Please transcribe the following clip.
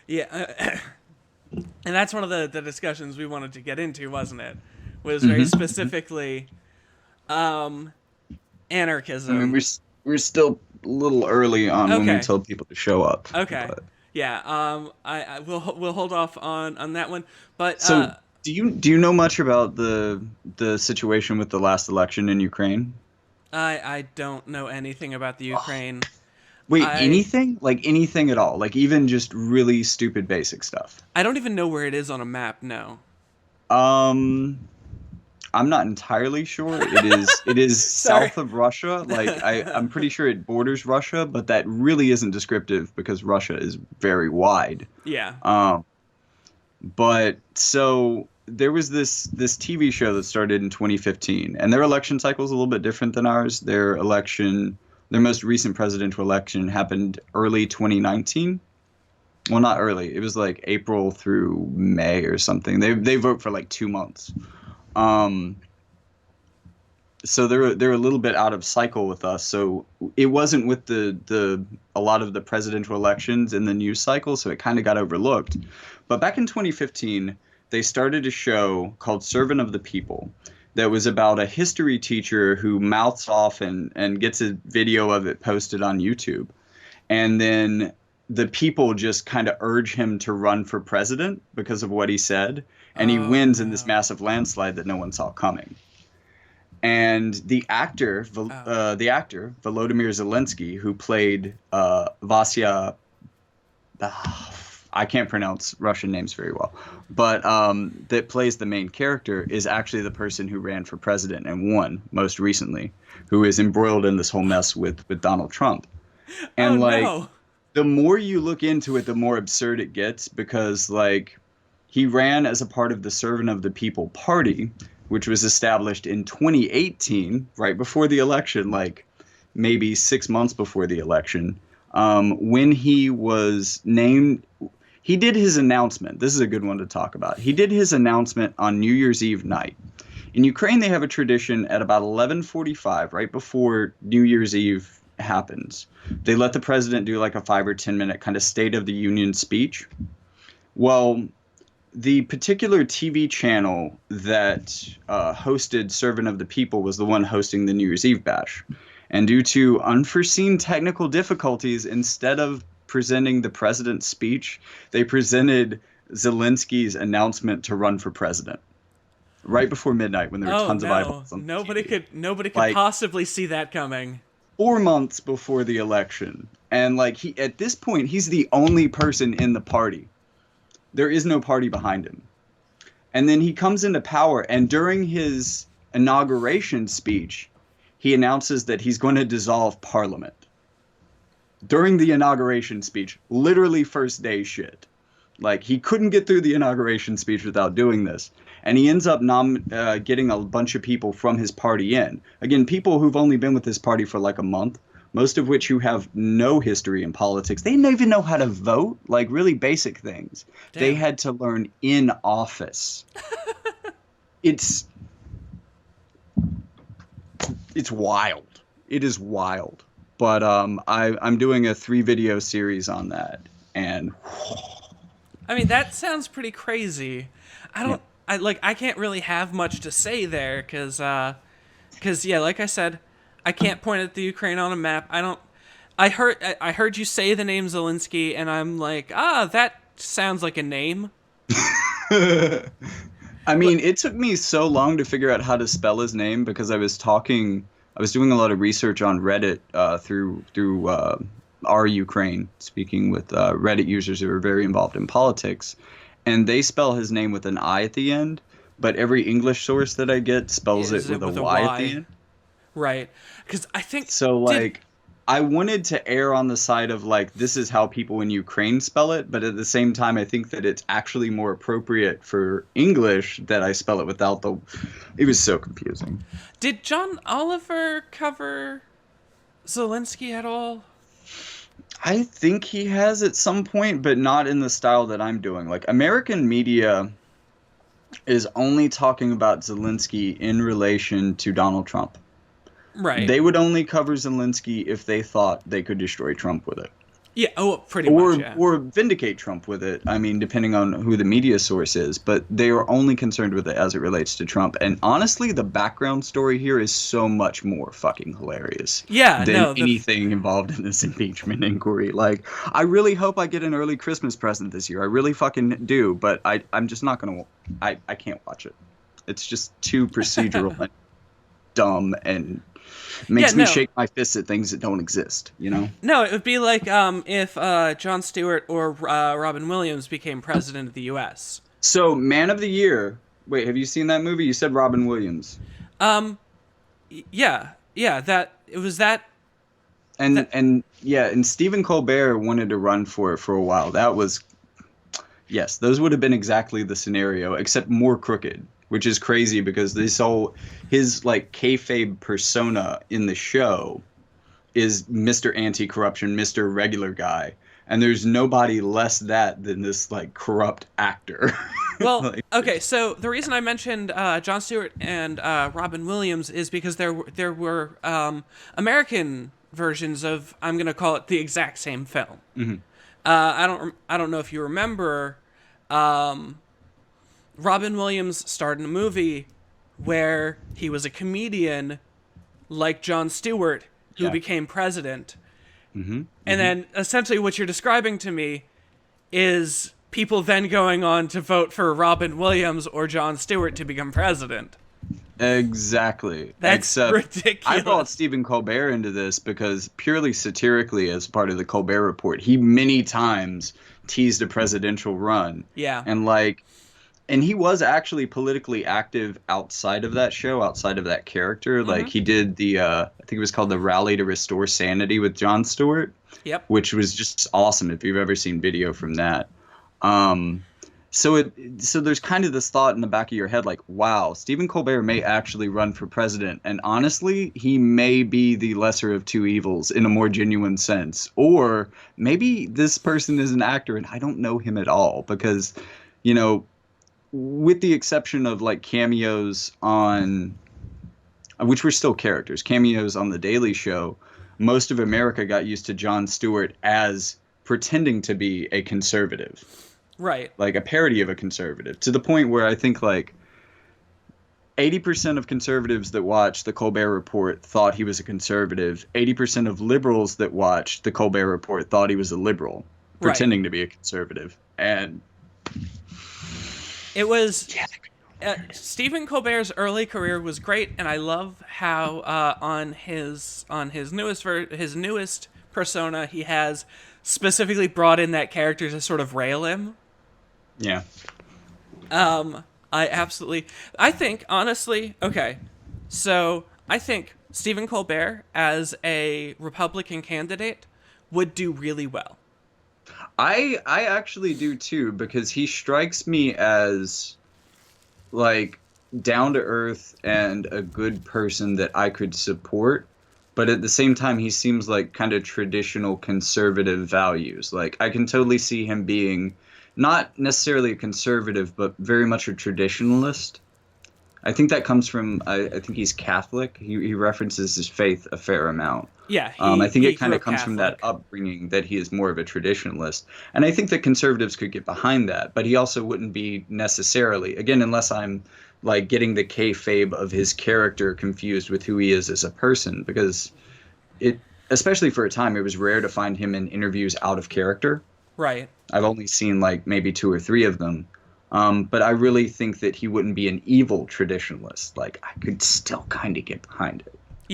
Yeah, and that's one of the discussions we wanted to get into, wasn't it? Was very Hmm. specifically um, I mean, anarchism. we're still a little early on when we Okay, tell people to show up, okay, but yeah. I we'll hold off on that one, but so do you know much about the situation with the last election in Ukraine? I don't know anything about the Ukraine. Wait, I anything? Like anything at all? Like even just really stupid basic stuff? I don't even know where it is on a map. No. Um, I'm not entirely sure. It is Sorry. south of Russia. Like I'm pretty sure it borders Russia, but that really isn't descriptive because Russia is very wide. Yeah. Um, but so there was this TV show that started in 2015, and their election cycle is a little bit different than ours. Their most recent presidential election happened early 2019. Well, not early. It was like April through May or something. They vote for like 2 months. Um, so they're a little bit out of cycle with us. So it wasn't with the a lot of the presidential elections in the news cycle, so it kind of got overlooked. But back in 2015, they started a show called Servant of the People that was about a history teacher who mouths off and gets a video of it posted on YouTube. And then the people just kind of urge him to run for president because of what he said. And he Oh wins in this no. massive landslide that no one saw coming. And Oh. the actor Volodymyr Zelensky, who played Vasya, I can't pronounce Russian names very well, but that plays the main character, is actually the person who ran for president and won most recently, who is embroiled in this whole mess with Donald Trump. Oh And like no. the more you look into it, the more absurd it gets because like he ran as a part of the Servant of the People Party, which was established in 2018, right before the election, like maybe 6 months before the election. When he was named, he did his announcement. This is a good one to talk about. He did his announcement on New Year's Eve night. In Ukraine, they have a tradition at about 11:45, right before New Year's Eve happens. They let the president do like a 5 or 10 minute kind of State of the Union speech. Well, the particular TV channel that hosted Servant of the People was the one hosting the New Year's Eve bash. And due to unforeseen technical difficulties, instead of presenting the president's speech, they presented Zelensky's announcement to run for president right before midnight when there were Oh tons of no. eyeballs on the TV. Nobody could Like possibly see that coming. 4 months before the election. And like he at this point, he's the only person in the party. There is no party behind him. And then he comes into power, and during his inauguration speech, he announces that he's going to dissolve parliament. During the inauguration speech, literally first day shit. Like he couldn't get through the inauguration speech without doing this, and he ends up getting a bunch of people from his party in. Again, people who've only been with his party for like a month, most of which who have no history in politics. They didn't even know how to vote, like really basic things. They Damn. had to learn in office. It's it's wild. It is wild. But I'm doing a 3 video series on that, and I mean, that sounds pretty crazy. I yeah. don't. I can't really have much to say there cuz yeah, like I said, I can't point at the Ukraine on a map. I don't I heard you say the name Zelensky and I'm like, "Ah, that sounds like a name." I Look, mean, it took me so long to figure out how to spell his name because I was doing a lot of research on Reddit through our Ukraine, speaking with Reddit users who are very involved in politics, and they spell his name with an I at the end, but every English source that I get spells it is it with a with a Y at the Y? end. Right. Cuz I think So did like I wanted to err on the side of like this is how people in Ukraine spell it, but at the same time I think that it's actually more appropriate for English that I spell it without the it was so confusing. did John Oliver cover Zelensky at all? I think he has at some point, but not in the style that I'm doing. Like American media is only talking about Zelensky in relation to Donald Trump. Right. They would only cover Zelensky if they thought they could destroy Trump with it. Yeah. Oh, pretty much. Yeah. or vindicate Trump with it. I mean, depending on who the media source is, but they are only concerned with it as it relates to Trump. And honestly, the background story here is so much more fucking hilarious Yeah. than No. anything involved in this impeachment inquiry. Like, I really hope I get an early Christmas present this year. I really fucking do, but I'm just not gonna. I can't watch it. It's just too procedural and dumb and makes me shake my fists at things that don't exist, you know? No, it would be like if Jon Stewart or Robin Williams became president of the U.S. So, Man of the Year. Wait, have you seen that movie? You said Robin Williams. Yeah, that it was that. And Stephen Colbert wanted to run for it for a while. That was, yes, those would have been exactly the scenario, except more crooked, which is crazy because his like kayfabe persona in the show is Mr. Anti-Corruption, Mr. Regular Guy. And there's nobody less that than this like corrupt actor. Well, Like, okay, so the reason I mentioned Jon Stewart and Robin Williams is because there were American versions of, I'm going to call it, the exact same film. mm-hmm. I don't know if you remember, Robin Williams starred in a movie where he was a comedian like Jon Stewart who became president. Mm-hmm. And then essentially what you're describing to me is people then going on to vote for Robin Williams or Jon Stewart to become president. Exactly. That's ridiculous. I brought Stephen Colbert into this because purely satirically, as part of the Colbert Report, he many times teased a presidential run. Yeah. And he was actually politically active outside of that show, outside of that character. Mm-hmm. Like he did the, I think it was called the Rally to Restore Sanity with Jon Stewart. Yep. Which was just awesome if you've ever seen video from that. So there's kind of this thought in the back of your head, like, wow, Stephen Colbert may actually run for president. And honestly, he may be the lesser of two evils in a more genuine sense. Or maybe this person is an actor and I don't know him at all because, you know, with the exception of like cameos on, which were still characters, cameos on The Daily Show, most of America got used to Jon Stewart as pretending to be a conservative. Right. Like a parody of a conservative, to the point where I think like 80% of conservatives that watched the Colbert Report thought he was a conservative. 80% of liberals that watched the Colbert Report thought he was a liberal, pretending to be a conservative. And it was Stephen Colbert's early career was great, and I love how on his newest persona he has specifically brought in that character to sort of rail him. yeah. I think, honestly, okay, so I think Stephen Colbert as a Republican candidate would do really well. I actually do too, because he strikes me as like down to earth and a good person that I could support. But at the same time, he seems like kind of traditional conservative values. Like I can totally see him being not necessarily a conservative, but very much a traditionalist. I think that comes from, I think he's Catholic. He references his faith a fair amount. Yeah. I think it kind of grew up comes from that upbringing that he is more of a traditionalist. And I think that conservatives could get behind that, but he also wouldn't be necessarily, again, unless I'm like getting the kayfabe of his character confused with who he is as a person, because it, especially for a time, it was rare to find him in interviews out of character. Right. I've only seen like maybe 2 or 3 of them. But I really think that he wouldn't be an evil traditionalist. Like I could still kind of get behind it.